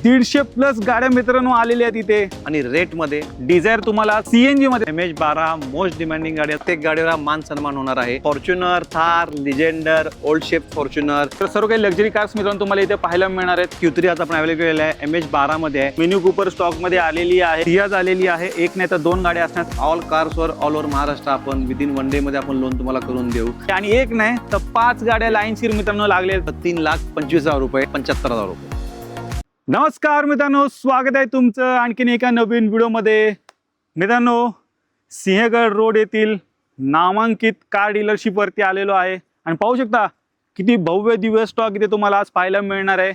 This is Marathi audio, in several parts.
150+ गाड्या मित्रांनो आलेल्या आहेत इथे आणि रेट मध्ये डिझायर तुम्हाला सीएनजी मध्ये MH12 मोस्ट डिमांडिंग गाडी. प्रत्येक गाडीवर मान सन्मान होणार आहे. Fortuner, Thar, Legender, old shape Fortuner, तर सर्व काही लक्झरी कार्स मित्रांनो तुम्हाला इथे पाहायला मिळणार आहेत. Q3 आज आपण अवेलेबल केलेला आहे. MH12 मध्ये आहे. मिनी कूपर स्टॉक मध्ये आलेली आहे, सियाज आलेली आहे. एक नाही तर दोन गाड्या असणार ऑल कार्सवर ऑल ओव्हर महाराष्ट्र आपण विदिन 1 डे मध्ये आपण लोन तुम्हाला करून देऊ. आणि एक नाही तर 5 गाड्या लाईनशीर मित्रांनो लागले. 3,25,000 रुपये, 75,000 रुपये. नमस्कार मित्रांनो, स्वागत आहे तुमचं आणखीन एका नवीन व्हिडिओमध्ये. मित्रांनो, सिंहगड रोड येथील नामांकित कार डीलरशिप वरती आलेलो आहे आणि पाहू शकता किती भव्य दिव्य स्टॉक इथे तुम्हाला आज पाहायला मिळणार आहे.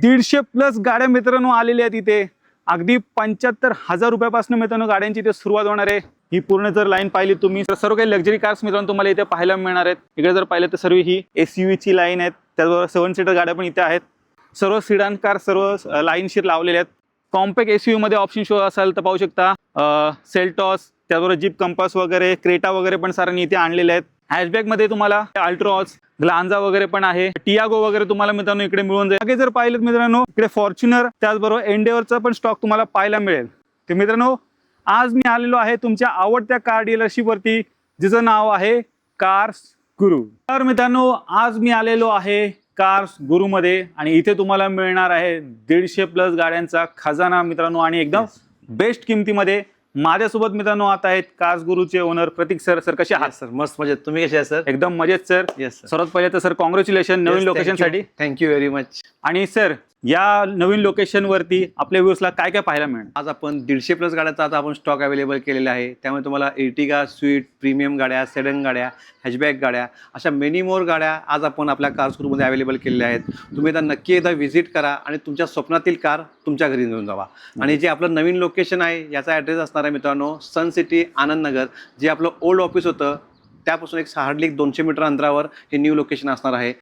150+ गाड्या मित्रांनो आलेल्या आहेत इथे. अगदी 75,000 रुपयापासून मित्रांनो गाड्यांची इथे सुरुवात होणार आहे. ही पूर्ण जर लाईन पाहिली तुम्ही तर सर्व काही लक्झरी कार्स मित्रांनो तुम्हाला इथे पाहायला मिळणार आहेत. इकडे जर पाहिलं तर सर्व ही SUV ची लाईन आहेत. त्याचबरोबर 7 सीटर गाड्या पण इथे आहेत. सर्व सिडान कार सर्व लाईनशीर लावलेल्या आहेत. कॉम्पॅक्ट SUV मध्ये ऑप्शन शो असाल तर पाहू शकता. सेल्टॉस, त्याचबरोबर जीप कंपास वगैरे, क्रेटा वगैरे पण साऱ्यांनी इथे आणलेले आहेत. हॅशबॅग मध्ये तुम्हाला अल्ट्रॉस, ग्लांजा वगैरे पण आहे. टियागो वगैरे तुम्हाला मित्रांनो इकडे मिळून जाईल. मागे जर पाहिलं मित्रांनो इकडे फॉर्च्युनर, त्याचबरोबर एंडेवरचा पण स्टॉक तुम्हाला पाहायला मिळेल. तर मित्रांनो, आज मी आलेलो आहे तुमच्या आवडत्या कार डीलरशिप वरती, जिचं नाव आहे कार्स गुरु. तर मित्रांनो, आज मी आलेलो आहे कार्स गुरु मध्ये आणि इथे तुम्हाला मिळणार आहे 150+ गाड्यांचा खजाना मित्रांनो, आणि एकदम बेस्ट किमतीमध्ये. माझ्यासोबत मित्रांनो आता आहेत कार्स गुरुचे ओनर प्रतीक सर. सर कसे आहात? सर मस्त मजेत. तुम्ही कसे आहात सर? एकदम मजेत सर. Yes sir. सर्वात पहिले तर सर कॉंग्रॅच्युलेशन नवीन लोकेशन साठी. Thank you very much. आणि सर, या नवीन लोकेशन वरती आपल्या व्ह्यूअर्सला काय काय पाहायला मिळेल? आज आपण 150+ गाड्याचा आता आपण स्टॉक अवेलेबल केलेला आहे. त्यामुळे तुम्हाला एर्टिगा, स्विफ्ट, प्रीमियम गाड्या, सेडन गाड्या, हॅशबॅक गाड्या, अशा मेनी मोर गाड्या आज आपण आपल्या कार्स ग्रुपमध्ये अवेलेबल केलेल्या आहेत. तुम्ही आता नक्की एकदा व्हिजिट करा आणि तुमच्या स्वप्नातील कार तुमच्या घरी घेऊन जावा. आणि जे आपलं नवीन लोकेशन आहे याचा ॲड्रेस असणार आहे मित्रांनो सन सिटी आनंद नगर. जे आपलं ओल्ड ऑफिस होतं त्यापासून हार्डली 200 मीटर अंतरावर हे न्यू लोकेशन असणार आहे.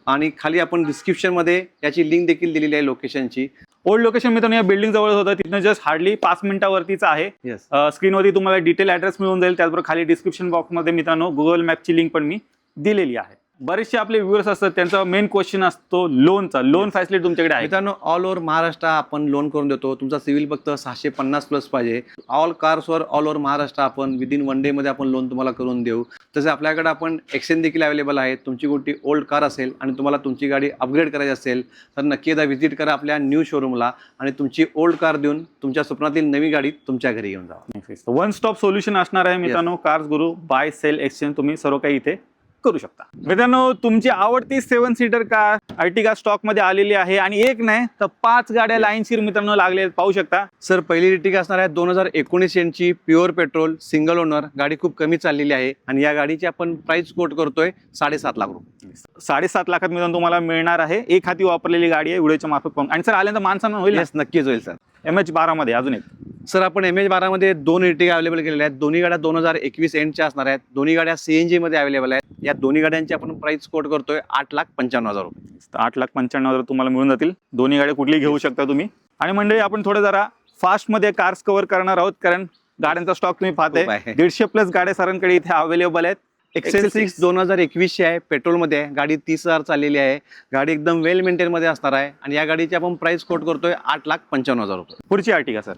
आणि खाली आपण डिस्क्रिप्शनमध्ये याची लिंक देखील दिलेली आहे लोकेशनची. ओल्ड लोकेशन मित्रांनो या बिल्डिंग जवळ होतं, तिथनं जस्ट हार्डली 5 मिनिटावरतीच आहे. येस. स्क्रीनवरती तुम्हाला डिटेल ॲड्रेस मिळून जाईल. त्याचबरोबर खाली डिस्क्रिप्शन बॉक्समध्ये मित्रांनो गुगल मॅपची लिंक पण मी दिलेली आहे. बरेचसे आपले व्ह्यूअर्स असतात, त्यांचा मेन क्वेश्चन असतो लोनचा. लोन फॅसिलिटी तुमच्याकडे आहे? मित्रांनो, ऑल ओव्हर महाराष्ट्र आपण लोन करून देतो. तुमचा सिव्हिल फक्त 650+ पाहिजे. ऑल कार्सवर ऑल ओव्हर महाराष्ट्र आपण विदिन 1 डे मध्ये आपण लोन तुम्हाला करून देऊ. तसे आपल्याकडे आपण एक्सचेंज देखील अवेलेबल आहे. तुमची कुठली ओल्ड कार असेल आणि तुम्हाला तुमची गाडी अपग्रेड करायची असेल तर नक्की एकदा व्हिजिट करा आपल्या न्यू शोरूमला आणि तुमची ओल्ड कार देऊन तुमच्या स्वप्नातील नवी गाडी तुमच्या घरी घेऊन जावा. वन स्टॉप सोल्युशन असणार आहे मित्रांनो कार्स गुरु. बाय सेल एक्सचेंज तुम्ही सर्व काही इथे करू शकता. मित्रांनो, तुमची आवडती 7 सीटर कार अर्टिगा स्टॉक मध्ये आलेली आहे आणि एक नाही तर 5 गाड्या लाईनशीर मित्रांनो लागले पाहू शकता. सर, पहिली अर्टिगा असणार आहे 2019 एंडची प्युअर पेट्रोल सिंगल ओनर गाडी. खूप कमी चाललेली आहे आणि या गाडीची आपण प्राइस कोट करतोय 7.5 लाख रुपये. 7.5 लाखात मित्रांनो तुम्हाला मिळणार आहे. एक हाती वापरलेली गाडी आहे व्हिडिओच्या मार्फत पाहून. आणि सर आल्यानंतर मानसन्मान होईल? नक्कीच होईल सर. MH12 मध्ये अजून एक सर, आपण MH12 मध्ये 2 अर्टिगा अवेलेबल केलेल्या आहेत. दोन्ही गाड्या 2021 एंडच्या असणार आहेत. दोन्ही गाड्या CNG मध्ये अवेलेबल आहेत. या दोन्ही गाड्यांची आपण प्राइस कोट करतोय 8,95,000 रुपये. 8,95,000 तुम्हाला मिळून जातील. दोन्ही गाड्या कुठली घेऊ शकता तुम्ही. आणि मंडळी, आपण थोडं जरा फास्ट मध्ये कार्स कव्हर करणार आहोत, कारण गाड्यांचा स्टॉक तुम्ही पाहताय 150+ गाड्या सरांकडे इथे अवेलेबल आहेत. XL6 2021 आहे, पेट्रोल मध्ये आहे. गाडी 30,000 चाललेली आहे. गाडी एकदम वेल मेंटेन मध्ये असणार आहे आणि या गाडीची आपण प्राइस कोट करतोय 8,95,000 रुपये. पुढची अर्टिगा सर.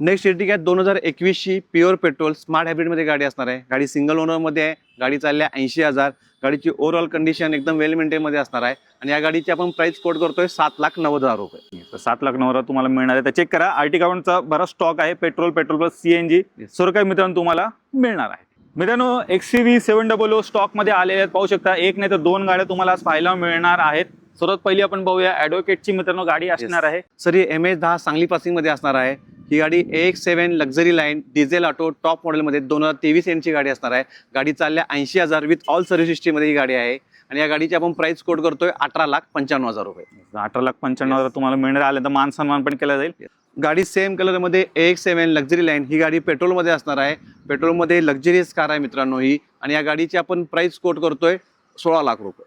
नेक्स्ट अर्टिगा 2021 ची प्युअर पेट्रोल स्मार्ट हायब्रिड मध्ये गाडी असणार आहे. गाडी सिंगल ओनर मध्ये आहे. गाडी चालल्या 80,000. गाडीची ओव्हरऑल कंडिशन एकदम वेल मेंटेन मध्ये असणार आहे आणि या गाडीची आपण प्राइस कोट करतोय 7,90,000 रुपये. 7,90,000 तुम्हाला मिळणार आहे. तर चेक करा, अर्टिगाचा बराच स्टॉक आहे. पेट्रोल प्लस CNG सर्व काही मित्रांनो तुम्हाला मिळणार आहे. मित्रांनो, XCV 700 स्टॉक मध्ये आलेले आहेत. पाहू शकता, एक नाही तर 2 गाड्या तुम्हाला आज पाहायला मिळणार आहेत. सर्वात पहिली आपण पाहूया ॲडव्होकेटची मित्रांनो गाडी असणार आहे. सर, ही MH10 सांगली पासिंग मध्ये असणार आहे. ही गाडी AX7 luxury line diesel auto top मॉडेलमध्ये 2023 एंडची गाडी असणार आहे. गाडी चालल्या 80,000 विथ ऑल सर्व्हिस हिस्ट्रीमध्ये ही गाडी आहे आणि या गाडीची आपण प्राइस कोट करतोय 18,95,000 रुपये. 18,95,000 तुम्हाला मिळणार. आले तर मान सन्मान पण केला जाईल. गाडी सेम कलर मध्ये AX7 लक्झरी लाईन. ही गाडी पेट्रोल मध्ये असणार आहे. पेट्रोल मध्ये लक्झरियस कार आहे मित्रांनो ही. आणि या गाडीची आपण प्राइस कोट करतोय 16 लाख रुपये.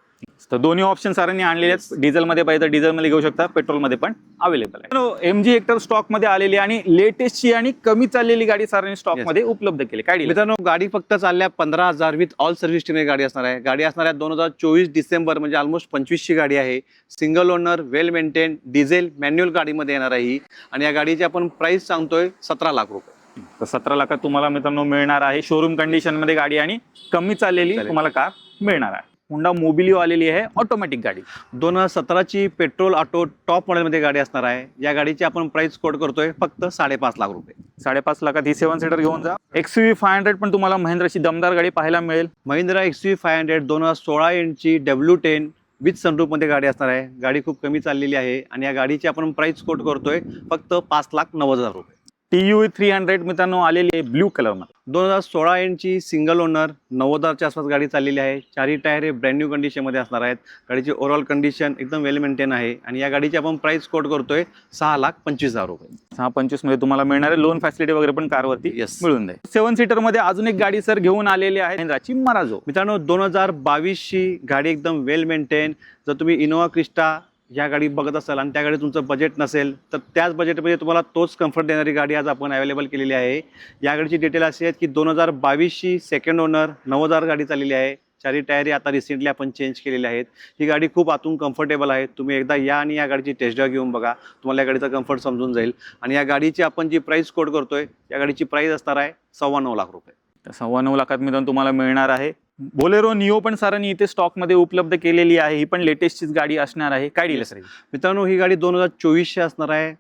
तर दोन्ही ऑप्शन सरांनी आणलेले आहेत. डिझेलमध्ये पाहिजे तर डिझेलमध्ये घेऊ शकता, पेट्रोलमध्ये पण अवेलेबल आहे. MG हेक्टर स्टॉकमध्ये आलेली आणि लेटेस्टची आणि कमी चाललेली गाडी सरांनी स्टॉकमध्ये उपलब्ध केली. काय deal आहे? मित्रांनो, गाडी फक्त चालल्या 15,000 विथ ऑल सर्व्हिस टीमची गाडी असणार आहे. गाडी असणार आहे 2024 डिसेंबर, म्हणजे ऑलमोस्ट 25 ची गाडी आहे. सिंगल ओनर, वेल मेंटेन, डिझेल मॅन्युअल गाडीमध्ये येणार आहे ही. आणि या गाडीची आपण प्राइस सांगतोय 17 लाख रुपये. तर 17 लाखात तुम्हाला मित्रांनो मिळणार आहे शोरूम कंडिशन मध्ये गाडी आणि कमी चाललेली तुम्हाला कार मिळणार आहे. होंडा मोबिलिओ आलेली आहे, ऑटोमॅटिक गाडी. 2017 ची पेट्रोल ऑटो टॉप मॉडेलमध्ये गाडी असणार आहे. या गाडीची आपण प्राइस कोट करतोय फक्त 5.5 लाख रुपये. 5.5 लाखात ही 7 सीटर घेऊन जा. XUV 500 पण तुम्हाला महिंद्राची दमदार गाडी पाहायला मिळेल. महिंद्रा XUV 500 2016 इंचची W10 विथ सनरूफमध्ये गाडी असणार आहे. गाडी खूप कमी चाललेली आहे आणि या गाडीची आपण प्राइस कोट करतोय फक्त 5,90,000 रुपये. TUV 300 मित्रांनो आलेली आहे ब्ल्यू कलर मध्ये. 2016 इंचची सिंगल ओनर 90,000च्या आसपास गाडी चाललेली आहे. चारही टायर हे ब्रँड न्यू कंडिशनमध्ये असणार आहेत. गाडीची ओव्हरऑल कंडिशन एकदम वेल मेंटेन आहे आणि या गाडीची आपण प्राइस कोट करतोय 6,25,000 रुपये. 6.25 मध्ये तुम्हाला मिळणार आहे. लोन फॅसिलिटी वगैरे पण कारवरती Yes. मिळून जाईल. 7 सीटर मध्ये अजून एक गाडी सर घेऊन आलेली आहे, महिंद्राची मराझो. मित्रांनो, 2022 ची गाडी एकदम वेल मेंटेन. जर तुम्ही इनोवा क्रिस्टा या गाडी बघत असाल आणि त्या गाडी तुमचं बजेट नसेल तर त्याच बजेटमध्ये तुम्हाला तोच कम्फर्ट देणारी गाडी आज आपण अवेलेबल केलेली आहे. या गाडीची डिटेल अशी आहेत की 2022 ची सेकंड ओनर 90,000 गाडी चाललेली आहे. चारही टायर आता रिसेंटली आपण चेंज केलेले आहेत. ही गाडी खूप आतून कम्फर्टेबल आहे. तुम्ही एकदा या आणि या गाडीची टेस्ट ड्राईव्ह घेऊन बघा, तुम्हाला या गाडीचा कम्फर्ट समजून जाईल. आणि या गाडीची आपण जी प्राइस कोट करतोय या गाडीची प्राइस असणार आहे 9.25 लाख रुपये. 9.25 लाखात मित्रांनो तुम्हाला मिळणार आहे. बोलेरो निओ पण सरांनी इथे स्टॉक मध्ये उपलब्ध केलेली आहे. ही पण लेटेस्टचीच गाडी असणार आहे. काय डील सर? मित्रांनो, ही गाडी 2024 ची असणार आहे.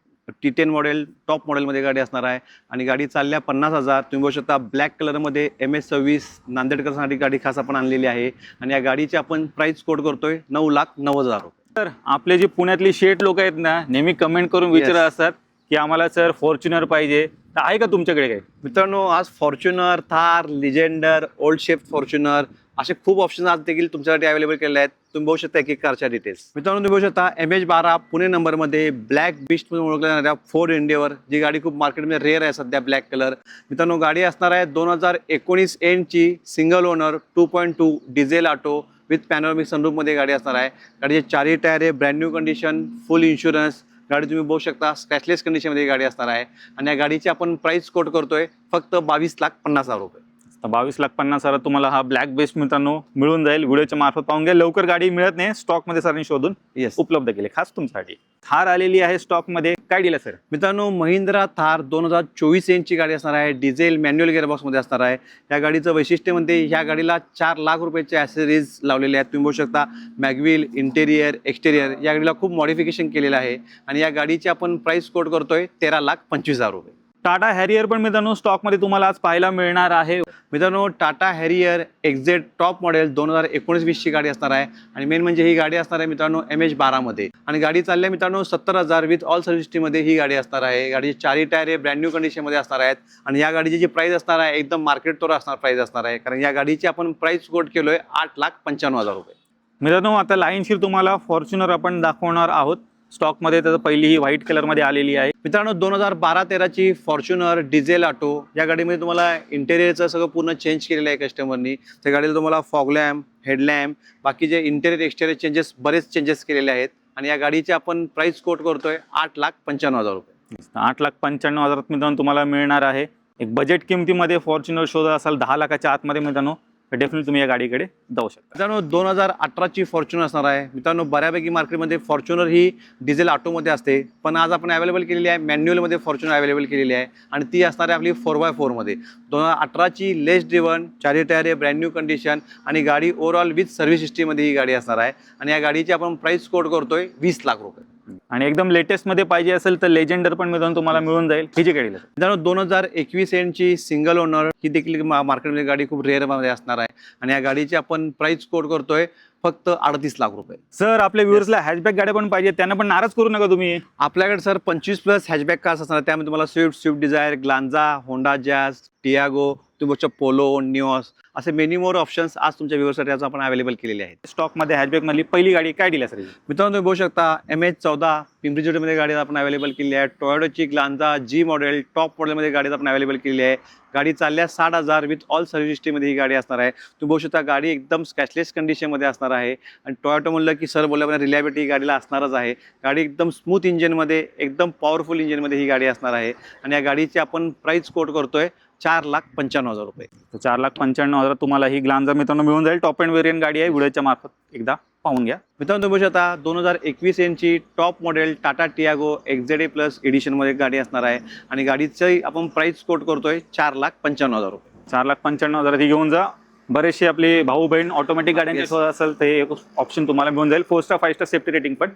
T10 मॉडेल टॉप मॉडेलमध्ये गाडी असणार आहे आणि गाडी चालल्या 50,000. तुम्ही बघू शकता ब्लॅक कलरमध्ये MS26 नांदेडकरसाठी गाडी खास आपण आणलेली आहे आणि या गाडीची आपण प्राइस कोट करतोय 9,90,000 रुपये. तर आपले जे पुण्यातली शेठ लोक आहेत ना, नेहमी कमेंट करून विचारत असतात की आम्हाला सर फॉर्च्युनर पाहिजे, तर आहे का तुमच्याकडे काही? मित्रांनो, आज Fortuner, Thar, Legender, old shape Fortuner असे खूप ऑप्शन आज देखील तुमच्यासाठी अवेलेबल केले आहेत. तुम्ही बघू शकता एक एक कारच्या डिटेल्स. मित्रांनो, तुम्ही बघू शकता MH12 पुणे नंबरमध्ये ब्लॅक बिस्ट म्हणून ओळखल्या जाणाऱ्या फोर्ड एंडेवर, जी गाडी खूप मार्केटमध्ये रेअर आहे सध्या, ब्लॅक कलर. मित्रांनो, गाडी असणार आहे 2019 एंडची single owner 2.2 diesel auto with panoramic सनरूफमध्ये गाडी असणार आहे. गाडीचे चारही टायर आहे brand new condition, full insurance. गाडी तुम्ही बघू शकता स्क्रॅचलेस कंडिशनमध्ये गाडी असणार आहे आणि या गाडीची आपण प्राइस कोट करतोय फक्त 22,50,000 रुपये. 22,50,000 तुम्हाला हा ब्लॅक बेस्ट मित्रांनो मिळून जाईल. व्हिडिओच्या मार्फत पाहून घ्या. लवकर गाडी मिळत नाही, स्टॉक मध्ये सरांनी शोधून उपलब्ध केले खास तुमच्यासाठी. थार आलेली आहे स्टॉक मध्ये. काय डील आहे सर? मित्रांनो, महिंद्रा थार 2024 इंचची गाडी असणार आहे. डिझेल मॅन्युअल गिअरबॉक्स मध्ये असणार आहे. या गाडीचं वैशिष्ट्य म्हणजे या गाडीला 4 लाख रुपयाचे ॲसेसरीज लावलेले आहेत. तुम्ही बघू शकता मॅगव्हील, इंटेरियर, एक्सटेरियर. या गाडीला खूप मॉडिफिकेशन केलेलं आहे आणि या गाडीची आपण प्राइस कोट करतोय 13,25,000 रुपये. टाटा हॅरियर पण मित्रांनो स्टॉक मध्ये तुम्हाला आज पाहायला मिळणार आहे. मित्रांनो, Tata Harrier XZ top model 2019-20 ची गाडी असणार आहे आणि मेन म्हणजे ही गाडी असणार आहे मित्रांनो MH12 मध्ये आणि गाडी चालल्या मित्रांनो 70,000 विथ ऑल सर्व्हिस मध्ये ही गाडी असणार आहे. गाडीचे चारही टायर हे ब्रँड न्यू कंडिशन मध्ये असणार आहेत आणि या गाडीची जी प्राइस असणार आहे एकदम मार्केट तोर असणार प्राइस असणार आहे, कारण या गाडीची आपण प्राइस कोट केलोय 8,95,000 रुपये. मित्रांनो, आता लाईनशीर तुम्हाला फॉर्च्युनर आपण दाखवणार आहोत स्टॉक मध्ये. तर पहिली ही व्हाईट कलर मध्ये आलेली आहे. मित्रांनो, 2012-13 ची फॉर्च्युनर डिझेल ऑटो. या गाडीमध्ये तुम्हाला इंटेरियरचं सगळं पूर्ण चेंज केलेलं आहे कस्टमरनी. त्या गाडीला तुम्हाला फॉग लॅम्प, हेडलॅम्प, बाकीचे इंटेरियर एक्सटेरियर चेंजेस, बरेच चेंजेस केलेले आहेत आणि या गाडीची आपण प्राइस कोट करतोय 8,95,000 रुपये. 8,95,000 मित्रांनो तुम्हाला मिळणार आहे. एक बजेट किमतीमध्ये फॉर्च्युनर शोधत असाल 10 लाखाच्या आतमध्ये मित्रांनो, तर डेफिनेटली तुम्ही या गाडीकडे जाऊ शकता. मित्रांनो, 2018 ची फॉर्च्युनर असणार आहे. मित्रांनो, बऱ्यापैकी मार्केटमध्ये फॉर्च्युनर ही डिझेल ऑटोमध्ये असते, पण आज आपण अवेलेबल केलेली आहे मॅन्युअलमध्ये फॉर्च्युनर अवेलेबल केलेली आहे आणि ती असणार आहे आपली 4x4 मध्ये. 2018 ची लेस ड्रिव्हन, चारही टायर हे ब्रँड न्यू कंडिशन आणि गाडी ओव्हरऑल विथ सर्व्हिस हिस्ट्रीमध्ये ही गाडी असणार आहे आणि या गाडीची आपण प्राइस कोट करतोय 20 लाख रुपये. आणि एकदम लेटेस्ट मध्ये पाहिजे असेल तर लेजेंडर पण मित्रांनो तुम्हाला मिळून जाईल. ही जी गाडी आहे मित्रांनो, 2021 एंडची सिंगल ओनर ही देखील मार्केटमध्ये गाडी खूप रेअर मध्ये असणार आहे आणि या गाडीची आपण प्राइस कोट करतोय फक्त 38 लाख रुपये. सर, आपल्या व्ह्युअर्सला हॅचबॅक गाड्या पण पाहिजे, त्यांना पण नाराज करू नका तुम्ही. आपल्याकडे सर 25+ हॅचबॅक कार्स असणार. त्यामध्ये तुम्हाला Swift Dzire, Glanza, Honda Jazz, Tiago, तुम्ही पोलो, निओस असे मेनी मोर ऑप्शन्स आज तुमच्या व्ह्युअर्ससाठी आज आपण अवेलेबल केलेले आहेत. स्टॉक मध्ये हॅचबॅक मधली पहिली गाडी काय डील आहे सर? मित्रांनो, तुम्ही बघू शकता MH14 पिंपरी चिंचवडमध्ये गाडी आपण अवेलेबल केली आहे. टोयोटाची ग्लांजा जी मॉडेल टॉप मॉडेलमध्ये गाडी आपण अवेलेबल केली आहे. गाडी चालल्या 60,000 विथ ऑल सर्व्हिस हिस्ट्रीमध्ये ही गाडी असणार आहे. तुम्ही बघू शकता गाडी एकदम स्क्रॅचलेस कंडिशनमध्ये असणार आहे. आणि टोयोटा म्हणलं की सर बोलल्याप्रमाणे रिलायबिलिटी गाडीला असणारच आहे. गाडी एकदम स्मूथ इंजिनमध्ये एकदम पॉवरफुल इंजिनमध्ये ही गाडी असणार आहे. आणि या गाडीची आपण प्राइस कोट करतोय 4,95,000 रुपये. तर 4,95,000 तुम्हाला ही ग्लांजा मित्रांनो मिळून जाईल. टॉप अँड व्हेरियंट गाडी आहे. व्हिडिओच्या मार्फत एकदा पाहून घ्या. मित्रांनो तुम्ही बघू शकता 2021 यांची top model Tata Tiago XZA plus एडिशनमध्ये गाडी असणार आहे. आणि गाडीची आपण प्राइस कोट करतोय 4,95,000 रुपये. 4,95,000 ही घेऊन जा. बरेचसे आपले भाऊ बहीण ऑटोमॅटिक गाड्यांचे Yes. शोध असेल तर हे ऑप्शन तुम्हाला मिळून जाईल. 4 स्टार 5 स्टार सेफ्टी रेटिंग पण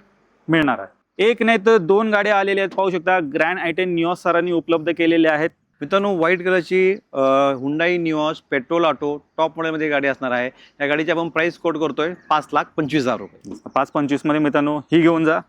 मिळणार आहे. एक नाही तर 2 गाड्या आलेल्या आहेत. पाहू शकता ग्रँड आय10 निऑस सरांनी उपलब्ध केलेल्या आहेत. मित्रांनो व्हाईट कलरची Hyundai Nios petrol auto top मॉडेलमध्ये गाडी असणार आहे. या गाडीची आपण प्राइस कोट करतोय 5,25,000 रुपये. 5,25 मध्ये मित्रांनो ही घेऊन जा.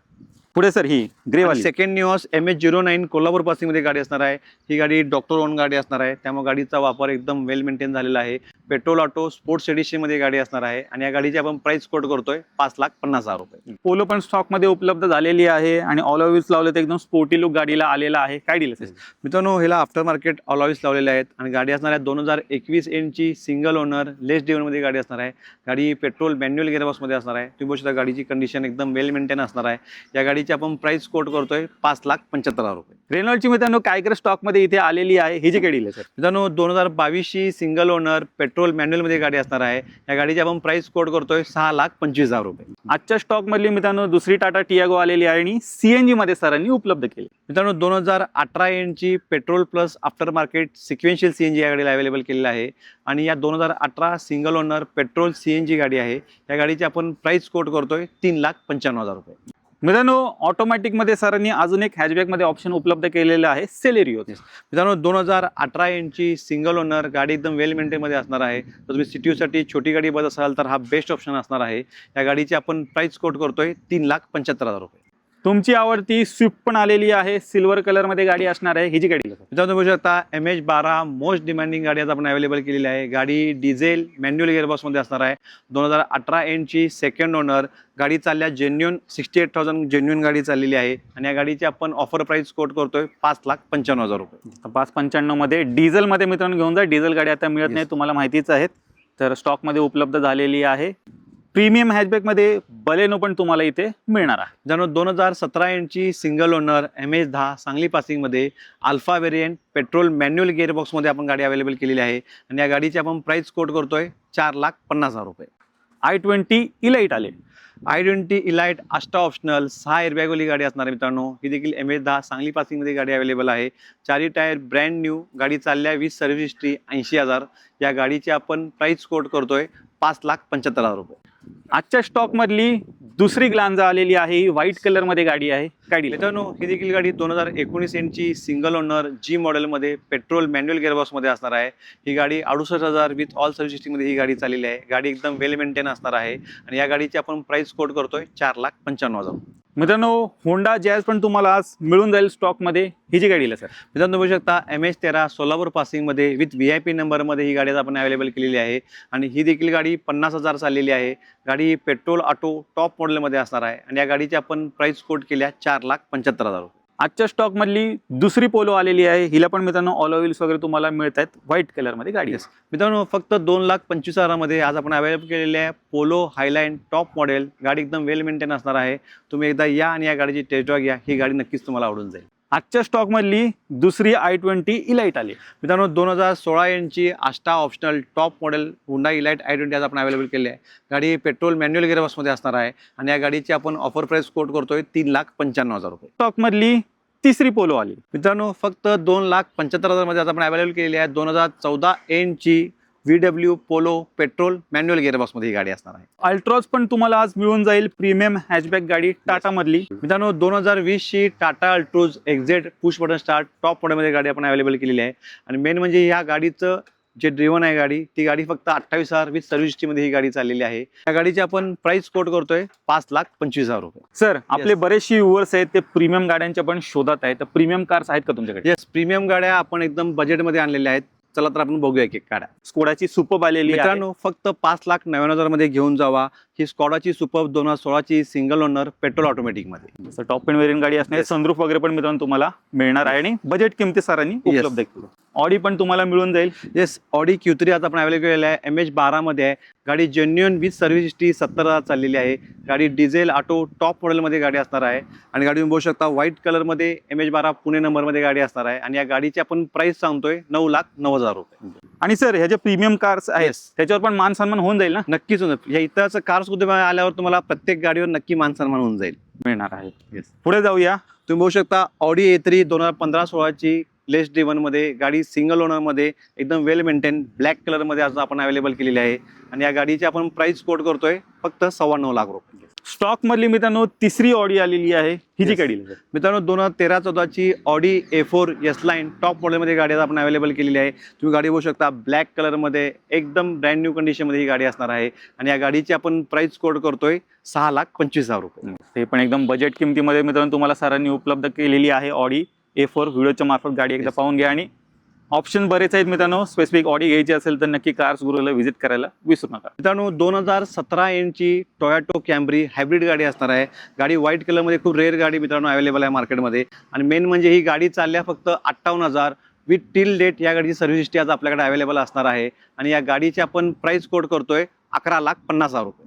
पुढे सर ही ग्रेवाली सेकंड निऑस MS09 कोल्हापूर पासिंगमध्ये गाडी असणार आहे. ही गाडी डॉक्टर ओन गाडी असणार आहे. त्यामुळे गाडीचा वापर एकदम वेल मेंटेन झालेला आहे. पेट्रोल ऑटो स्पोर्ट्स एडिशनमध्ये गाडी असणार आहे. आणि या गाडीची आपण प्राइस कोट करतोय 5,50,000 रुपये. पोलो पण स्टॉक मध्ये उपलब्ध झालेली आहे आणि ऑल व्हील्स लावले तर एकदम स्पोर्टी लुक गाडीला आलेला आहे. काय डील असेल मित्रांनो ह्याला आफ्टर मार्केट अलॉईस लावलेले आहेत. आणि गाडी असणार आहे 2021 एंडची सिंगल ओनर लेस मध्ये गाडी असणार आहे. गाडी पेट्रोल मॅन्युअल गिअरबॉक्समध्ये असणार आहे. तुम्ही बघू शकता गाडीची कंडिशन एकदम वेल मेंटेन असणार आहे. या गाडीची आपण प्राइस कोट करतोय 5,75,000 रुपये. रेनॉल्डची मित्रांनो काय स्टॉक मध्ये इथे आलेली आहे. ही जी काय डील आहे सर मित्रांनो 2022ची सिंगल ओनर पेट्रोल मॅन्युअल मध्ये गाडी असणार आहे. या गाडीची आपण प्राइस कोट करतोय 6,25,000 रुपये. आजच्या स्टॉक मधली मित्रांनो दुसरी टाटा टियागो आलेली आहे आणि सीएनजी मध्ये सरांनी उपलब्ध केली. मित्रांनो 2018 एंडची petrol plus after market sequential CNG या गाडीला अवेलेबल केलेला आहे. आणि या 2018 सिंगल ओनर पेट्रोल CNG गाडी आहे. या गाडीची आपण प्राइस कोट करतोय 3,95,000 रुपये. मित्रांनो ऑटोमॅटिक मध्ये सरांनी अजून एक हॅचबॅक मध्ये ऑप्शन उपलब्ध केलेलं आहे सेलेरिओ. मित्रांनो 2018 एंडची सिंगल ओनर गाडी एकदम वेल मेंटेन मध्ये असणार आहे. तर तुम्ही सिटीसाठी छोटी गाडी बघत असाल तर हा बेस्ट ऑप्शन असणार आहे. या गाडीची आपण प्राइस कोट करतोय 3,75,000 रुपये. तुमची आवडती स्विफ्ट पण आलेली आहे. सिल्वर कलर मध्ये गाडी असणार आहे. ही जी गाडी मित्रांनो बघू शकता MH12 मोस्ट डिमांडिंग गाडी आज आपण अवेलेबल केलेली आहे. गाडी डिझेल मॅन्युअल गिअरबॉक्समध्ये असणार आहे. 2018 एंडची सेकंड ओनर गाडी चालल्या जेन्युन 68,000 जेन्युन गाडी चाललेली आहे. आणि या गाडीची आपण ऑफर प्राइस कोट करतोय 5,95,000 रुपये. 5,95 मध्ये डिझेल मध्ये मित्रांनो घेऊन जा. डिझेल गाडी आता मिळत नाही तुम्हाला माहितीच आहेत. तर स्टॉक मध्ये उपलब्ध झालेली आहे. प्रीमियम हॅचबॅक मध्ये बलेनो पण तुम्हाला इथे मिळणार आहे. ज्यानो 2017 एंडची सिंगल ओनर MS10 सांगली पासिंगमध्ये अल्फा व्हेरियंट पेट्रोल मॅन्युअल गिअरबॉक्समध्ये आपण गाडी अवेलेबल केलेली आहे. आणि या गाडीची आपण प्राइस कोट करतोय 4,50,000 रुपये. i20 इलाइट आले. i20 इलाइट आस्टा ऑप्शनल 6 एअरबॅगवाली गाडी असणार आहे. मित्रांनो ही देखील MS10 सांगली पासिंगमध्ये गाडी अवेलेबल आहे. 4 टायर ब्रँड न्यू गाडी चालल्या 20 सर्व्हिस हिस्ट्री 80,000. या गाडीची आपण प्राइस कोट करतोय 5,75,000 रुपये. आजच्या स्टॉक मधली दुसरी ग्लांजा आलेली आहे. ही व्हाईट कलर मध्ये गाडी आहे. काय डील मित्रांनो ही देखील गाडी 2019 एंडची सिंगल ओनर G मॉडेलमध्ये पेट्रोल मॅन्युअल गिअरबॉक्समध्ये असणार आहे. ही गाडी 68,000 विथ ऑल सर्व्हिस हिस्ट्रीमध्ये ही गाडी चाललेली आहे. गाडी एकदम वेल मेंटेन असणार आहे. आणि या गाडीची आपण प्राइस कोट करतोय 4,95,000. मित्रांनो होंडा जॅज पण तुम्हाला आज मिळून जाईल स्टॉक मध्ये. ही जी गाडी आहे सर मित्रांनो बघू शकता MH13 सोलापूर पासिंगमध्ये विथ VIP नंबरमध्ये ही गाडी आपण अवेलेबल केलेली आहे. आणि ही देखील गाडी 50,000 चाललेली आहे. गाडी पेट्रोल ऑटो टॉप मॉडेलमध्ये असणार आहे. आणि या गाडीची आपण प्राइस कोट केल्या 4,75,000 रुपये. आजच्या स्टॉक मधली दुसरी पोलो आलेली आहे. हिला पण मित्रांनो ऑल व्हील्स वगैरे तुम्हाला मिळत आहेत. व्हाईट कलर मध्ये गाडी आहे. मित्रांनो फक्त 2,25,000 मध्ये आज आपण अवेलेबल केलेली आहे पोलो हायलाईन टॉप मॉडेल. गाडी एकदम वेल मेंटेन असणार आहे. तुम्ही एकदा या आणि या गाडीची टेस्ट ड्राइव्ह घ्या. ही गाडी नक्कीच तुम्हाला आवडून जाईल. आजच्या स्टॉक मधली दुसरी i20 इलाइट आली. मित्रांनो 2016 एंडची आस्टा ऑप्शनल टॉप मॉडेल हुंडा इलाइट i20 आज आपण अवेलेबल केली आहे. गाडी पेट्रोल मॅन्युअल गिअरबॉक्समध्ये असणार आहे. आणि या गाडीची आपण ऑफर प्राइस कोट करतोय 3,95,000 रुपये. स्टॉक मधली तिसरी पोलो आली. मित्रांनो फक्त 2,75,000 मध्ये आज आपण अवेलेबल केलेली आहे. 2014 एंडची VW पोलो पेट्रोल मॅन्युअल गिअरबॉक्समध्ये ही गाडी असणार आहे. अल्ट्रॉज पण तुम्हाला आज मिळून जाईल. प्रीमियम हॅचबॅक गाडी टाटा मधली. मित्रांनो 2020ची Tata Altroz XZ push button start top मॉडेलमध्ये गाडी आपण अवेलेबल केलेली आहे. आणि मेन म्हणजे या गाडीचं जे ड्रिव्हन आहे गाडी ती गाडी फक्त 28,000 विथ सर्व्हिस हिस्ट्रीमध्ये ही गाडी चाललेली आहे. या गाडीची आपण प्राइस कोट करतोय 5,25,000 रुपये. सर आपले बरेचसे व्ह्युअर्स आहेत ते प्रीमियम गाड्यांच्या पण शोधात आहेत. तर प्रीमियम कार्स आहेत का तुमच्याकडे? येस प्रीमियम गाड्या आपण एकदम बजेटमध्ये आणलेल्या आहेत. चला तर आपण बघूया एक एक गाड्या. स्कोडाची सुपर्ब आलेली आहे. मित्रांनो फक्त 5,99,000 मध्ये घेऊन जावा. ही स्कॉडाची सुपर्ब 2016ची सिंगल ओनर पेट्रोल ऑटोमॅटिक मध्ये. जसं टॉप एंड वेरियंट गाडी असणार, Yes. सनरूफ वगैरे पण मित्रांनो तुम्हाला मिळणार आहे आणि बजेट किमती सरांनी Yes. उपलब्ध केली. ऑडी पण तुम्हाला मिळून जाईल. येस, ऑडी Q3 आता आपण अवेलेबल केलेला आहे. MH12 मध्ये आहे. गाडी जेन्युइन विथ सर्व्हिस हिस्ट्री 70,000 चाललेली आहे. गाडी डिझेल ऑटो टॉप मॉडेलमध्ये गाडी असणार आहे आणि गाडी तुम्ही बघू शकता व्हाईट कलरमध्ये MH12 पुणे नंबरमध्ये गाडी असणार आहे आणि या गाडीची आपण प्राइस सांगतोय 9,09,000 रुपये. आणि सर ह्या ज्या प्रीमियम कार्स आहेत Yes. त्याच्यावर पण मान सन्मान होऊन जाईल ना? नक्कीच होणार. या इतर कार्स उद्योग आल्यावर तुम्हाला प्रत्येक गाडीवर नक्की मान सन्मान होऊन जाईल. मिळणार आहे. Yes. पुढे जाऊया. तुम्ही बघू शकता ऑडी A3 2015-16ची लेस ड्रिव्हन मध्ये गाडी सिंगल ओनर मध्ये एकदम वेल मेंटेन ब्लॅक कलर मध्ये आज आपण अवेलेबल केलेली आहे आणि या गाडीची आपण प्राइस कोट करतोय फक्त 9.25 लाख रुपये. स्टॉक मधली मित्रांनो तिसरी ऑडी आलेली आहे. ही जी Yes. गाडी आहे मित्रांनो 2013-14ची Audi A4 S line top मॉडेलमध्ये गाडी आज आपण अवेलेबल केलेली आहे. तुम्ही गाडी बघू शकता ब्लॅक कलरमध्ये एकदम ब्रँड न्यू कंडिशनमध्ये ही गाडी असणार आहे आणि या गाडीची आपण प्राइस कोट करतोय 6,25,000 रुपये. ते पण एकदम बजेट किमतीमध्ये मित्रांनो तुम्हाला सरांनी उपलब्ध केलेली आहे ऑडी A4. व्हिडिओच्या मार्फत गाडी एकदा Yes. पाहून घ्या आणि ऑप्शन बरेच आहेत मित्रांनो. स्पेसिफिक ऑडी घ्यायची असेल तर नक्की कार्स गुरुला व्हिजिट करायला विसरू नका. मित्रांनो 2017 एंडची टोयोटो कॅम्ब्री हायब्रिड गाडी असणार आहे. गाडी व्हाईट कलरमध्ये खूप रेअर गाडी मित्रांनो अवेलेबल आहे मार्केटमध्ये आणि मेन म्हणजे ही गाडी चालल्या फक्त 58,000 विथ टिल डेट. या गाडीची सर्व्हिस हिस्ट्री आज आपल्याकडे अवेलेबल असणार आहे आणि या गाडीची आपण प्राइस कोट करतोय 11,50,000 रुपये.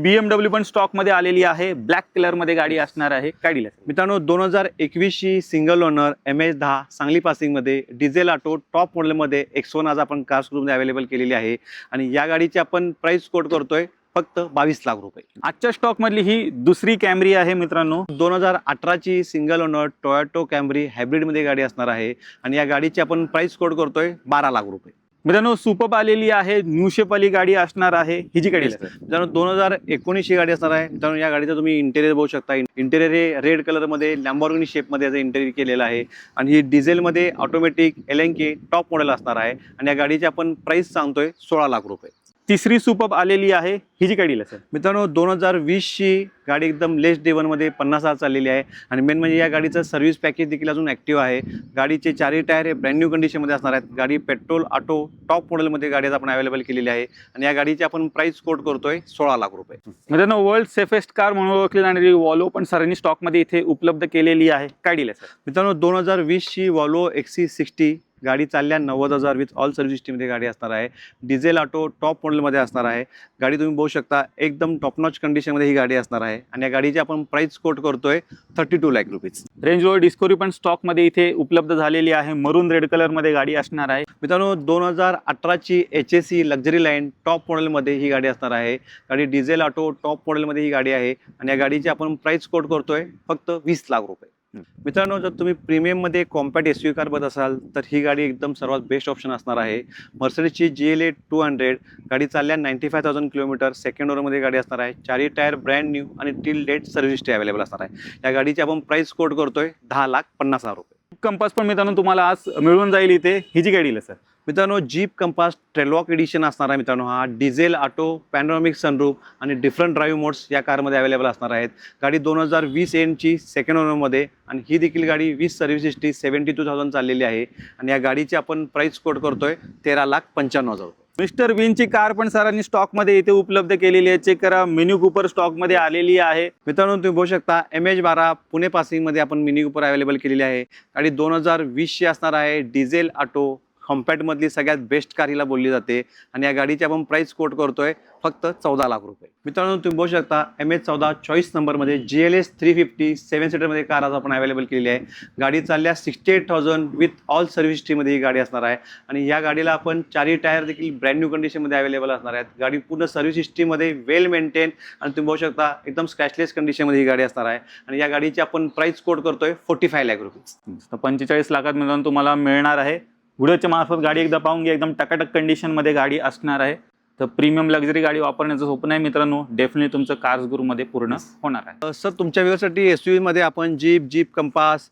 BMW पण स्टॉक मध्ये आलेली आहे. ब्लॅक कलर मध्ये गाडी असणार आहे. काय डील आहे मित्रांनो 2021ची सिंगल ओनर MH10 सांगली पासिंगमध्ये डिझेल ऑटो टॉप मॉडेलमध्ये X1 आज आपण कार शोरूममध्ये अवेलेबल केलेली आहे आणि या गाडीची आपण प्राइस कोट करतोय फक्त 22 लाख रुपये. आजच्या स्टॉक मधली ही दुसरी कॅम्री आहे मित्रांनो. 2018ची सिंगल ओनर टोयोटो कॅम्ब्री हायब्रिडमध्ये गाडी असणार आहे आणि या गाडीची आपण प्राइस कोट करतोय 12 लाख रुपये. मित्रांनो सुपर्ब आलेली आहे. न्यू शेप वाली गाडी असणार आहे. ही जी गाडी आहे मित्रांनो 2019ची गाडी असणार आहे. मित्रांनो या गाडीचा तुम्ही इंटेरियर बघू शकता. इंटेरियर हे रेड कलरमध्ये लॅम्बॉर्गिनी शेपमध्ये याचं इंटेरियर केलेलं आहे आणि ही डिझेलमध्ये ऑटोमॅटिक LNK टॉप मॉडेल असणार आहे आणि या गाडीची आपण प्राइस सांगतोय 16 लाख रुपये. तिसरी सुपर्ब आलेली आहे. ही जी गाडी आहे मित्रांनो 2020ची गाडी एकदम लेस मध्ये 50,000 चाललेली आहे आणि मेन म्हणजे या गाडीचं सर्व्हिस पॅकेज देखील अजून ऍक्टिव्ह आहे. गाडीचे चारही टायर हे ब्रँड न्यू कंडिशनमध्ये असणार आहेत. गाडी पेट्रोल ऑटो टॉप मॉडेलमध्ये गाडी आपण अवेलेबल केलेली आहे आणि या गाडीची आपण प्राइस कोट करतोय 16 लाख रुपये. मित्रांनो वर्ल्ड सेफेस्ट कार म्हणून ओळखली जाणारी वॉल्वो पण सरांनी स्टॉक मध्ये इथे उपलब्ध केलेली आहे. काय डील आहे सर? मित्रांनो 2020ची वॉल्वो XC60 गाडी चालल्या 90,000 विथ ऑल सर्व्हिस हिस्ट्रीमध्ये गाडी असणार आहे. डिझेल ऑटो टॉप मॉडेलमध्ये असणार आहे. गाडी तुम्ही बघू शकता एकदम टॉप नॉच कंडिशनमध्ये ही गाडी असणार आहे आणि या गाडीची आपण प्राइस कोट करतोय 32 lakh rupees. Range rover discovery पण स्टॉक मध्ये इथे उपलब्ध झालेली आहे. मरून रेड कलर मध्ये गाडी असणार आहे. मित्रांनो 2018ची HSE लक्झरी लाईन टॉप मॉडेलमध्ये ही गाडी असणार आहे. गाडी डिझेल ऑटो टॉप मॉडेलमध्ये ही गाडी आहे आणि या गाडीची आपण प्राइस कोट करतोय फक्त 20 लाख रुपये. मित्रांनो जर तुम्ही प्रीमियममध्ये कॉम्पॅक्ट SUV कार बघत असाल तर ही गाडी एकदम सर्वात बेस्ट ऑप्शन असणार आहे. मर्सिडीजची GLA 200 गाडी चालल्या 95,000 किलोमीटर सेकंड ओनरमध्ये गाडी असणार आहे. चारही टायर ब्रँड न्यू आणि till date service history available असणार आहे. या गाडीची आपण प्राइस कोट करतोय 10,50,000 रुपये. कंपास पण मित्रांनो तुम्हाला आज मिळून जाईल इथे. ही जी गाडी आहे सर? मित्रांनो जीप कंपास ट्रेलवॉक एडिशन असणार आहे. मित्रांनो हा डिझेल ऑटो पॅनोरामिक सनरूफ आणि डिफरंट ड्राईव्ह मोड्स या कारमध्ये अवेलेबल असणार आहेत. गाडी 2020 एंडची सेकंड ओनरमध्ये आणि ही देखील गाडी 20 सर्व्हिस हिस्ट्री 72,000 चाललेली आहे आणि या गाडीची आपण प्राइस कोट करतोय 13,95,000 रुपये. मिस्टर विनची कार पण सरांनी स्टॉक मध्ये इथे उपलब्ध केलेली आहे. चेक करा. मिनी कूपर स्टॉक मध्ये आलेली आहे. मित्रांनो तुम्ही बघू शकता MH12 पुणे पासिंगमध्ये आपण मिनी कूपर अवेलेबल केलेली आहे. गाडी 2020ची असणार आहे. डिझेल ऑटो कॉम्पॅक्टमधली सगळ्यात बेस्ट कार हिला बोलली जाते आणि या गाडीची आपण प्राइस कोट करतोय फक्त 14 लाख रुपये. मित्रांनो तुम्ही बघू शकता MH14 चॉईस नंबरमध्ये GLS 350 7 सीटरमध्ये कार आज आपण अवेलेबल केलेली आहे. गाडी चालल्या 68,000 विथ ऑल सर्व्हिस हिस्ट्रीमध्ये ही गाडी असणार आहे आणि या गाडीला आपण चारही टायर देखील ब्रँड न्यू कंडिशनमध्ये अवेलेबल असणार आहेत. गाडी पूर्ण सर्व्हिस हिस्ट्रीमध्ये वेल मेंटेन आणि तुम्ही बघू शकता एकदम स्क्रॅचलेस कंडिशनमध्ये ही गाडी असणार आहे आणि या गाडीची आपण प्राइस कोट करतोय 45 लाख रुपीज. 45 लाखात मित्रांनो तुम्हाला मिळणार आहे. व्हिडिओच्या मार्फत गाडी एकदा पाहून घ्या. एकदम टकाटक कंडिशन मध्ये गाडी असणार आहे. तर प्रीमियम लक्झरी गाडी वापरण्याचं स्वप्न आहे मित्रांनो डेफिनेटली तुमचं कार्स गुरुमध्ये पूर्ण होणार आहे. सर तुमच्या व्यवसायासाठी SUV मध्ये आपण जीप कंपास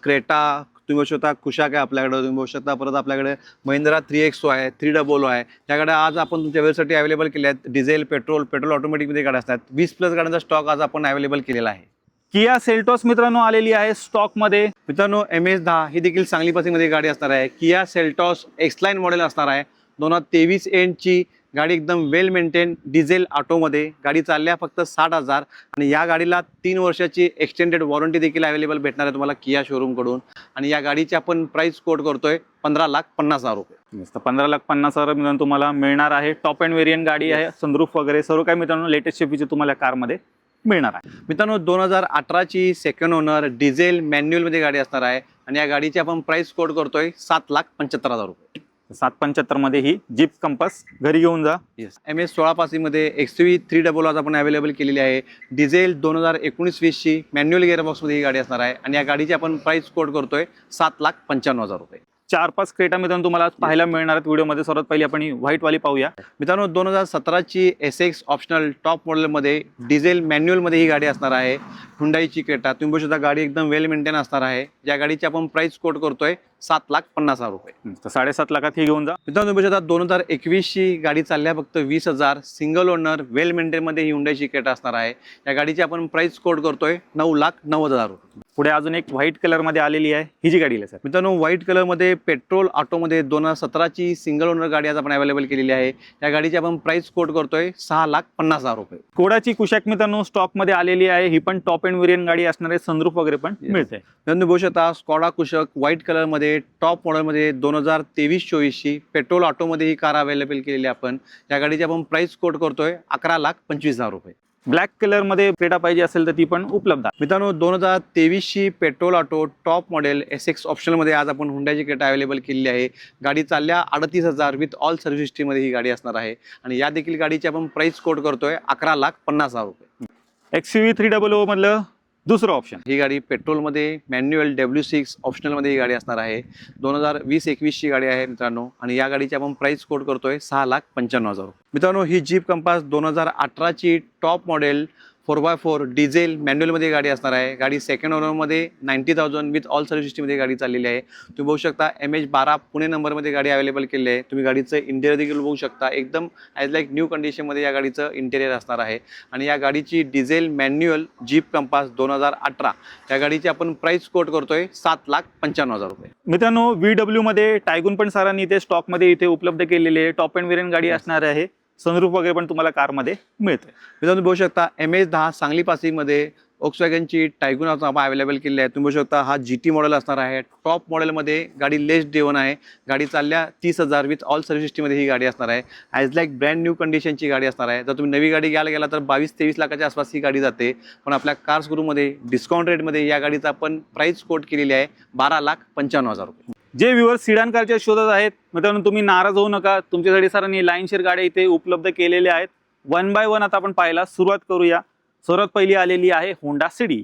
क्रेटा तुम्ही बघू शकता. कुशाक आहे आपल्याकडे. तुम्ही बघू शकता परत आपल्याकडे महिंद्रा 3XO आहे 300 आहे. त्या गाड्या आज आपण तुमच्या व्यवसायासाठी अवेलेबल केल्या आहेत. डिझेल पेट्रोल ऑटोमॅटिकमध्ये गाड्या असतात. 20+ गाड्यांचा स्टॉक आज आपण अवेलेबल केलेला आहे. किया सेल्टॉस मित्रांनो आलेली आहे स्टॉक मध्ये. मित्रांनो MS10 ही देखील चांगली पासिंगमध्ये गाडी असणार आहे. किया सेल्टॉस एक्सलाइन मॉडेल असणार आहे. 2023 एंडची गाडी एकदम वेल मेंटेन डिझेल ऑटोमध्ये गाडी चालल्या फक्त 60,000 आणि या गाडीला 3 वर्षाची एक्सटेंडेड वॉरंटी देखील अवेलेबल भेटणार आहे तुम्हाला किया शोरूमकडून. आणि या गाडीची आपण प्राइस कोट करतोय 15,50,000 रुपये. मस्त 15,50,000 मित्रांनो तुम्हाला मिळणार आहे. टॉप अँड व्हेरियंट गाडी आहे, सनरूफ वगैरे सर्व काही मित्रांनो लेटेस्ट फीचर तुम्हाला कारमध्ये मिळणार आहे. मित्रांनो 2018ची सेकंड ओनर डिझेल मॅन्युअलमध्ये गाडी असणार आहे आणि या गाडीची आपण प्राइस कोट करतोय 7,75,000 रुपये. 775 मध्ये ही जीप कंपास घरी घेऊन जा. येस MS16 पासिंगमध्ये XUV 300 आज आपण अवेलेबल केलेली आहे. डिझेल 2019-20ची मॅन्युअल गिअरबॉक्समध्ये ही गाडी असणार आहे आणि या गाडीची आपण प्राइस कोट करतोय 7,95,000 रुपये. 4-5 क्रेटा मित्रांनो तुम्हाला आज पाहायला मिळणार आहेत व्हिडिओमध्ये. सर्वात पहिली आपण ही व्हाईट वाली पाहूया. मित्रांनो 2017ची SX ऑप्शनल टॉप मॉडेलमध्ये डिझेल मॅन्युअलमध्ये ही गाडी असणार आहे. हुंडाईची क्रेटा तुम्ही बघू शकता, गाडी एकदम वेल मेंटेन असणार आहे. या गाडीची आपण प्राइस कोट करतोय 7,50,000 रुपये. तर 7.5 लाखात ही घेऊन जा. मित्रांनो तुम्ही बघू शकता 2021ची गाडी चालल्या फक्त 20,000. सिंगल ओनर वेल मेंटेनमध्ये ही हुंडाईची क्रेटा असणार आहे. या गाडीची आपण प्राइस कोट करतोय 9,90,000 रुपये. पुढे अजून एक व्हाईट कलर मध्ये आलेली आहे, ही जी गाडी आहे सर. मित्रांनो व्हाईट कलरमध्ये पेट्रोल ऑटोमध्ये 2017ची सिंगल ओनर गाडी आज आपण अवेलेबल केलेली आहे. या गाडीची आपण प्राइस कोट करतोय 6,50,000 रुपये. कोडाची कुशॅक मित्रांनो स्टॉक मध्ये आलेली आहे. ही पण टॉप अँड व्हेरियंट गाडी असणार आहे, सनरूफ वगैरे पण मिळते. मित्रांनो बघू शकता स्कॉडा कुशक व्हाईट कलरमध्ये टॉप मॉडेलमध्ये 2023-24ची पेट्रोल ऑटोमध्ये ही कार अवेलेबल केलेली आहे आपण. या गाडीची आपण प्राइस कोट करतोय 11,25,000 रुपये. ब्लॅक कलर मध्ये क्रेटा पाहिजे असेल तर ती पण उपलब्ध आहे. मित्रांनो 2023ची petrol auto top model SX ऑप्शनमध्ये आज आपण हुंडाईची क्रेटा अवेलेबल केलेली आहे. गाडी चालल्या 38,000 विथ ऑल सर्व्हिस हिस्ट्रीमध्ये ही गाडी असणार आहे आणि या देखील गाडीची आपण प्राइस कोट करतोय 11,50,000 रुपये. XUV 300 मधलं दुसरं ऑप्शन. ही गाडी पेट्रोलमध्ये मॅन्युअल W6 ऑप्शनलमध्ये ही गाडी असणार आहे. 2020-21ची गाडी आहे मित्रांनो आणि या गाडीची आपण प्राइस कोट करतोय 6,95,000 रुपये. मित्रांनो ही जीप कंपास 2018ची टॉप मॉडेल 4x4 डिझेल मॅन्युअलमध्ये गाडी असणार आहे. गाडी सेकंड ओनरमध्ये 90,000 विथ ऑल सर्व्हिस हिस्ट्रीमध्ये गाडी चाललेली आहे. तुम्ही बघू शकता MH12 पुणे नंबरमध्ये गाडी अवेलेबल केलेली आहे. तुम्ही गाडीचं इंटेरियर देखील बघू शकता, एकदम ॲज लाईक न्यू कंडिशनमध्ये या गाडीचं इंटेरियर असणार आहे. आणि या गाडीची डिझेल मॅन्युअल जीप कंपास 2018 या गाडीची आपण प्राइस कोट करतोय 7,95,000 रुपये. मित्रांनो VW मध्ये टायगून पण सरांनी इथे स्टॉक मध्ये इथे उपलब्ध केलेली आहे. टॉप अँड व्हेरियंट गाडी असणार आहे. सनरूफ वगैरे पण तुम्हाला कारमध्ये मिळते. मित्रांनो बघू शकता MS10 सांगली पासिंगमध्ये Volkswagenची टायगून आपण अवेलेबल केलेली आहे. तुम्ही बघू शकता हा GT मॉडेल असणार आहे. टॉप मॉडेलमध्ये गाडी लेस ड्रिव्हन आहे. गाडी चालल्या 30,000 विथ ऑल सर्व्हिस हिस्ट्रीमध्ये ही गाडी असणार आहे. ॲज लाईक ब्रँड न्यू कंडिशनची गाडी असणार आहे. जर तुम्ही नवी गाडी घ्यायला गेला तर 22-23 लाखाच्या आसपास ही गाडी जाते. पण आपल्या कार्स ग्रुपमध्ये डिस्काउंट रेटमध्ये या गाडीचा आपण प्राइस कोट केलेली आहे 12,95,000 रुपये. जे व्ह्युअर सिडान कारच्या शोधात आहेत मित्रांनो, तुम्ही नाराज होऊ नका. तुमच्यासाठी सरांनी लाईनशेर गाड्या इथे उपलब्ध केलेल्या आहेत. 1 बाय 1 आता आपण पाहायला सुरुवात करूया. सर्वात पहिली आलेली आहे होंडा सिटी.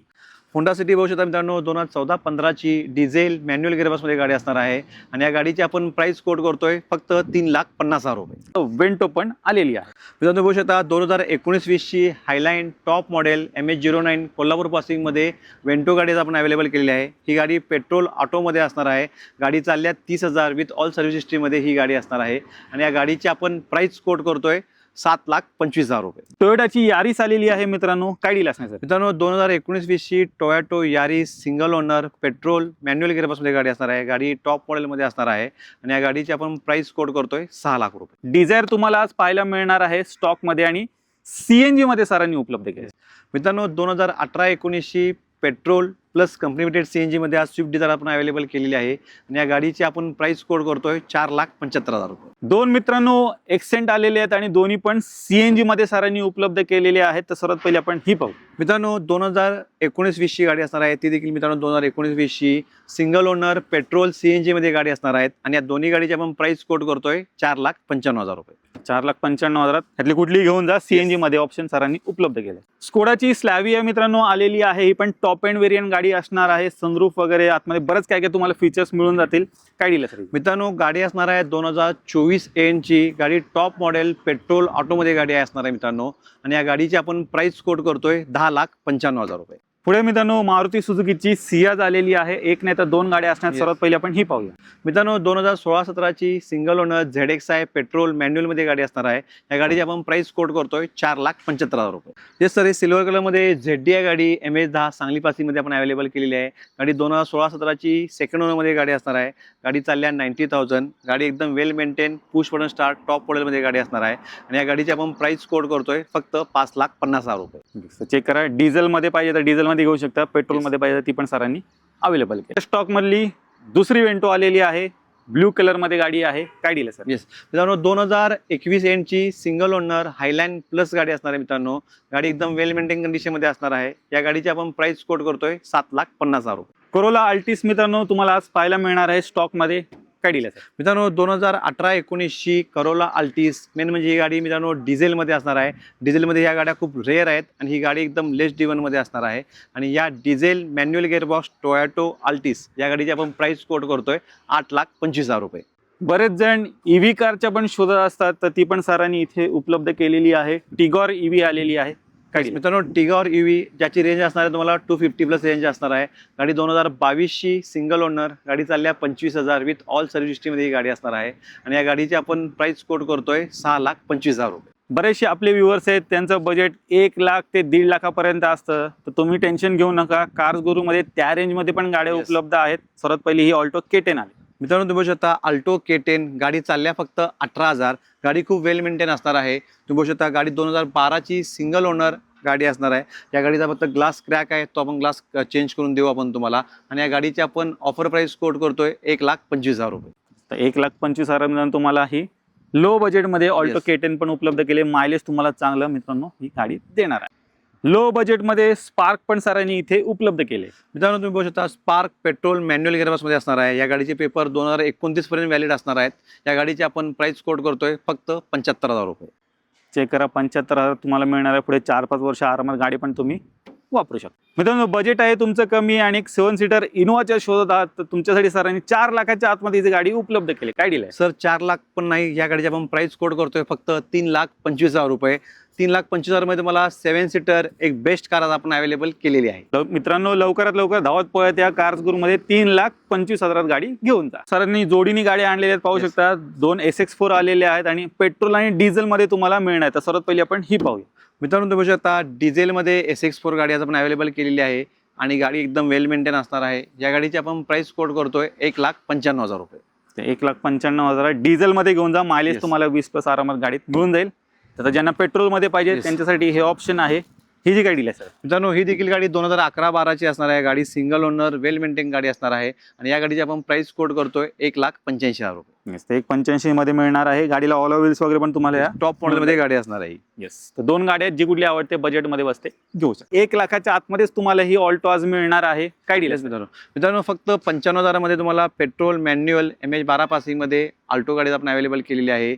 होंडा सिटी बघू शकता मित्रांनो 2014-15ची डिझेल मॅन्युअल गिअरबॉक्समध्ये गाडी असणार आहे आणि या गाडीची आपण प्राइस कोट करतोय फक्त 3,50,000 रुपये. वेंटो पण आलेली आहे. मित्रांनो बघू शकता 2019-20ची Highline top model MH09 Kolhapur पासिंगमध्ये वेंटो गाडी आपण अवेलेबल केलेली आहे. ही गाडी पेट्रोल ऑटोमध्ये असणार आहे. गाडी चालल्या 30,000 विथ ऑल सर्व्हिस हिस्ट्रीमध्ये ही गाडी असणार आहे आणि या गाडीची आपण प्राइस कोट करतोय 7,25,000 रुपये. टोयोटाची यारिस आलेली आहे मित्रांनो, काय डील असणार सर? मित्रांनो 2019-20ची Toyota Yaris single owner petrol manual गिअरबॉक्समध्ये गाडी असणार आहे. गाडी टॉप मॉडेलमध्ये असणार आहे आणि या गाडीची आपण प्राइस कोट करतोय 6 लाख रुपये. डिझायर तुम्हाला आज पाहायला मिळणार आहे स्टॉक मध्ये आणि CNG मध्ये सरांनी उपलब्ध केले. मित्रांनो 2018-19ची petrol plus company limited CNG मध्ये आज स्विफ्ट डिझायर आपण अवेलेबल केलेली आहे आणि या गाडीची आपण प्राइस कोट करतोय 4,75,000 रुपये. दोन मित्रांनो एक्सेंट आलेले आहेत आणि दोन्ही पण CNG मध्ये सरांनी उपलब्ध केलेले आहेत. तर सर्वात पहिले आपण ही पाहू. मित्रांनो 2019-20ची गाडी असणार आहे. ती देखील मित्रांनो 2019-20ची सिंगल ओनर पेट्रोल CNG मध्ये गाडी असणार आहेत आणि या दोन्ही गाडीची आपण प्राइस कोट करतोय 4,95,000 रुपये. 4,95,000 ह्यातली कुठलीही घेऊन जा. CNG मध्ये ऑप्शन सरांनी उपलब्ध केले. स्कोडाची स्लॅविया मित्रांनो आलेली आहे. ही पण टॉप एंड व्हेरियंट गाडी असणार आहे. सनरूफ वगैरे आतमध्ये बरंच काय काय तुम्हाला फीचर्स मिळून जातील. काय डील सर? मित्रांनो गाडी असणार आहे 2024 एंडची गाडी टॉप मॉडेल पेट्रोल ऑटोमध्ये गाडी असणार आहे मित्रांनो आणि या गाडीची आपण प्राइस कोट करतोय 10,95,000 रुपये. पुढे मित्रांनो मारुती सुझुकीची सियाज आलेली आहे. एक नाही तर दोन गाड्या असणार. Yes. सर्वात पहिले आपण ही पाहूया. मित्रांनो 2016-17ची सिंगल ओनर ZXi पेट्रोल मॅन्युअलमध्ये गाडी असणार आहे. या गाडीची आपण प्राइस कोट करतोय 4,75,000 रुपये. येस सर, हे सिल्वर कलरमध्ये ZDI गाडी MH10 सांगली पासिंगमध्ये आपण अवेलेबल केलेली आहे. गाडी 2016-17ची सेकंड ओनरमध्ये गाडी असणार आहे. गाडी चालल्या 90,000. गाडी एकदम well maintain, push button start, top मॉडेलमध्ये गाडी असणार आहे. आणि या गाडीची आपण प्राइस कोट करतोय फक्त 5,50,000 रुपये. चेक करा. डिझेलमध्ये पाहिजे तर डिझेलमध्ये घेऊ शकता. पेट्रोलमध्ये पाहिजे तर ती पण सरांनी अवेलेबल केली. स्टॉकमधली दुसरी वेंटो आलेली आहे. ब्लू कलरमध्ये गाडी आहे. काय डील आहे सर? येस मित्रांनो, 2021 एंडची सिंगल ओनर हायलँड प्लस गाडी असणार आहे. मित्रांनो गाडी एकदम वेल मेंटेन कंडिशनमध्ये असणार आहे. या गाडीची आपण प्राइस कोट करतोय 7,50,000 रुपये. कोरोला अल्टिस मित्रांनो तुम्हाला आज पाहायला मिळणार आहे स्टॉकमध्ये. काय डील आहे सर? मित्रांनो 2018-19ची करोला अल्टिस मेन म्हणजे ही गाडी मित्रांनो डिझेलमध्ये असणार आहे. डिझेलमध्ये ह्या गाड्या खूप रेअर आहेत आणि ही गाडी एकदम लेस मध्ये असणार आहे. आणि या diesel manual gearbox Toyota Altis या गाडीची आपण प्राइस कोट करतोय 8,25,000 रुपये. बरेच जण ईव्ही कारच्या पण शोधत असतात तर ती पण सरांनी इथे उपलब्ध केलेली आहे. टिगॉर ईव्ही आलेली आहे. काय deal आहे? मित्रांनो टिगॉर EV ज्याची रेंज असणार आहे तुम्हाला 250 प्लस रेंज असणार आहे. गाडी 2022ची सिंगल ओनर. गाडी चालल्या 25,000 विथ ऑल सर्व्हिस हिस्ट्रीमध्ये ही गाडी असणार आहे. आणि या गाडीची आपण प्राइस कोट करतोय 6,25,000 रुपये. बरेचसे आपले व्ह्युअर्स आहेत त्यांचं बजेट 1 लाख ते 1.5 लाखापर्यंत असतं. तर तुम्ही टेन्शन घेऊ नका. कार्स गुरुमध्ये त्या रेंजमध्ये पण गाड्या Yes. उपलब्ध आहेत. सर्वात पहिली ही ऑल्टो K10 आली. मित्रांनो तुम्ही बघू शकता अल्टो K10 गाडी चालल्या फक्त 18,000. गाडी खूप वेल मेंटेन असणार आहे. तुम्ही बघू शकता गाडी 2012ची सिंगल ओनर गाडी असणार आहे. या गाडीचा फक्त ग्लास क्रॅक आहे, तो आपण ग्लास चेंज करून देऊ आपण तुम्हाला. आणि या गाडीची आपण ऑफर प्राइस कोट करतोय 1,25,000 रुपये. तर 1,25,000 तुम्हाला ही लो बजेटमध्ये ऑल्टो Yes. K10 पण उपलब्ध केले. मायलेज तुम्हाला चांगलं मित्रांनो ही गाडी देणार आहे. लो बजेटमध्ये स्पार्क पण सरांनी इथे उपलब्ध केले. मित्रांनो तुम्ही बघू शकता स्पार्क पेट्रोल मॅन्युअल गेअरबॉक्समध्ये असणार आहे. या गाडीचे पेपर 2029 पर्यंत व्हॅलिड असणार आहेत. या गाडीची आपण प्राइस कोट करतोय फक्त 75,000 रुपये. चेक करा. 75,000 तुम्हाला मिळणार आहे. पुढे 4-5 वर्ष आरामात गाडी पण तुम्ही वापरू शकता. मित्रांनो बजेट आहे तुमचं कमी आणि एक 7 सीटर इनोवाच्या शोधात आहात तर तुमच्यासाठी सरांनी 4 लाखाच्या आतमध्ये ही गाडी उपलब्ध केली. काय डील आहे? सर 4 लाख पण नाही, या गाडीची आपण प्राइस कोट करतोय फक्त 3,25,000 रुपये. 3,25,000 मध्ये तुम्हाला 7 सीटर एक बेस्ट कार आपण अवेलेबल केलेली आहे. मित्रांनो लवकरात लवकर धावत पळत या कार्स गुरुमध्ये 3,25,000 गाडी घेऊन जा. सरांनी जोडीनी गाड्या आणलेल्या आहेत. पाहू Yes. शकता 2 SX4 आलेले आहेत आणि पेट्रोल आणि डिझेल मध्ये तुम्हाला मिळणार. तर सर्वात पहिली आपण ही पाहूया. मित्रांनो तुम्ही बघू शकता डिझेलमध्ये SX4 गाडी आज आपण अवेलेबल केलेली आहे आणि गाडी एकदम वेल मेंटेन असणार आहे. या गाडीची आपण प्राइस कोट करतोय 1,95,000 रुपये. 1,95,000 डिझेल मध्ये घेऊन जा. Mileage Yes. तुम्हाला 20+ आरामात गाडीत मिळून जाईल. तर ज्यांना पेट्रोल मध्ये पाहिजे Yes. त्यांच्यासाठी हे ऑप्शन आहे. ही जी गाडी आहे सर मित्रांनो ही देखील गाडी 2011-12ची असणार आहे. गाडी सिंगल ओनर वेल मेंटेन गाडी असणार आहे आणि या गाडीची आपण प्राइस कोट करतोय 1,85,000 रुपये. ते 1,85,000 मध्ये मिळणार आहे. गाडीला ऑल व्हील्स वगैरे पण तुम्हाला या टॉप मॉडेलमध्ये गाडी असणार आहे. येस. तर 2 गाड्या आहेत. जी कुठली आवडते बजेटमध्ये बसते घेऊ शकता. 1 लाखाच्या आतमध्येच तुम्हाला ही ऑल्टो आज मिळणार आहे. काय डील आहे मित्रांनो मित्रांनो फक्त 95,000 मध्ये तुम्हाला पेट्रोल मॅन्युअल MH12 पासिंगमध्ये अल्टो गाडी आपण अवेलेबल केलेली आहे.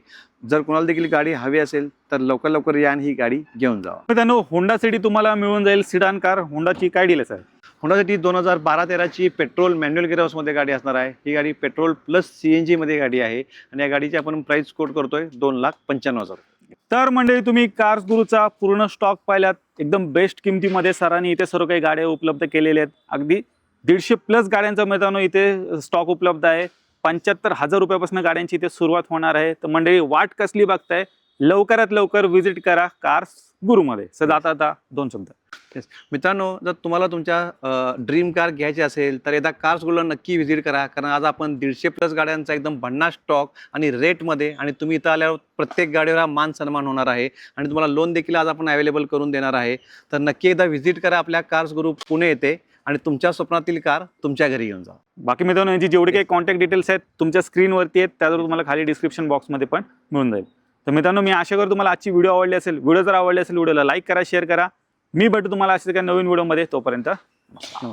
जर कोणाला देखील गाडी हवी असेल तर लवकर लवकर या आणि ही गाडी घेऊन जावा. मित्रांनो होंडा सिटी तुम्हाला मिळून जाईल. सिडान कार होंडाची काय डील आहे सर? होंडासाठी 2012-13ची पेट्रोल मॅन्युअल गेअरबॉक्समध्ये गाडी असणार आहे. ही गाडी पेट्रोल प्लस CNG मध्ये गाडी आहे आणि या गाडीची आपण प्राइस कोट करतोय 2,95,000 रुपये. तर मंडळी तुम्ही कार्स गुरुचा पूर्ण स्टॉक पाहिलात. एकदम बेस्ट किमतीमध्ये सरांनी इथे सर्व काही गाड्या उपलब्ध केलेल्या आहेत. अगदी 150+ गाड्यांचा मित्रांनो इथे स्टॉक उपलब्ध आहे. 75,000 रुपयापासून गाड्यांची इथे सुरुवात होणार आहे. तर मंडळी वाट कसली बघताय? लवकरात लवकर व्हिजिट करा कार्स गुरुमध्ये. सर आता 2 शब्द. मित्रांनो जर तुम्हाला तुमच्या ड्रीम कार घ्यायची असेल तर एकदा कार्स गुरुला नक्की व्हिजिट करा. कारण आज आपण 150+ गाड्यांचा एकदम भन्नाट स्टॉक आणि रेटमध्ये आणि तुम्ही इथं आल्यावर प्रत्येक गाडीवर हा मान सन्मान होणार आहे आणि तुम्हाला लोन देखील आज आपण अवेलेबल करून देणार आहे. तर नक्की एकदा व्हिजिट करा आपल्या कार्स गुरु पुणे येथे आणि तुमच्या स्वप्नातील कार तुमच्या घरी घेऊन जा. बाकी मित्रांनो यांची जेवढे काही कॉन्टॅक्ट डिटेल्स आहेत तुमच्या स्क्रीनवरती आहेत. त्यावर तुम्हाला खाली डिस्क्रिप्शन बॉक्समध्ये पण मिळून जाईल. तर मित्रांनो मी आशा करतो तुम्हाला आजची व्हिडिओ आवडली असेल. व्हिडिओ जर आवडली असेल व्हिडिओला लाईक करा, शेअर करा. मी भेटू तुम्हाला अशाच एका नवीन व्हिडिओमध्ये. तोपर्यंत नमस्कार.